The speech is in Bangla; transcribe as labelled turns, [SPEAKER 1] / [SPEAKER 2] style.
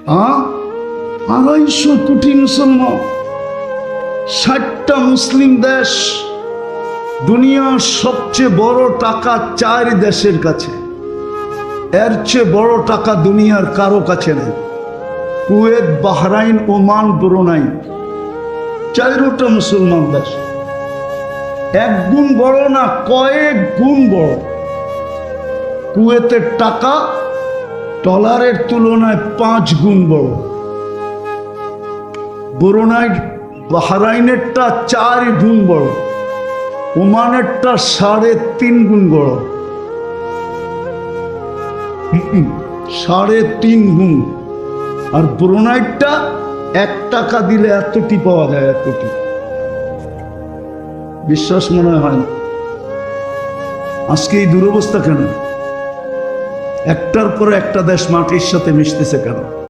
[SPEAKER 1] 250 কোটি মুসলমান, 60টা মুসলিম দেশ, দুনিয়ার সবচেয়ে বড় টাকা 4 দেশের কাছে। এর চেয়ে বড় টাকা দুনিয়ার কারো কাছে নেই। কুয়েত, বাহরাইন, ওমান, ব্রুনাই, 4টা মুসলমান দেশ। 1 গুণ বড় না, কয়েক গুণ বড়। কুয়েতের টাকা ডলারের তুলনায় 5 গুণ বড়। ব্রুনাই, বাহরাইনেরটা 4 গুণ বড়। ওমানেরটা 3.5 গুণ বড়। 3.5 গুণ। আর ব্রুনাইটা 1 টাকা দিলে এতটি পাওয়া যায়, এতটি। বিশ্বাস মনে হয় না। আজকে এই দুরবস্থা কেন? একটার পর একটা দেশ মাটির সাথে মিশতেছে কেন?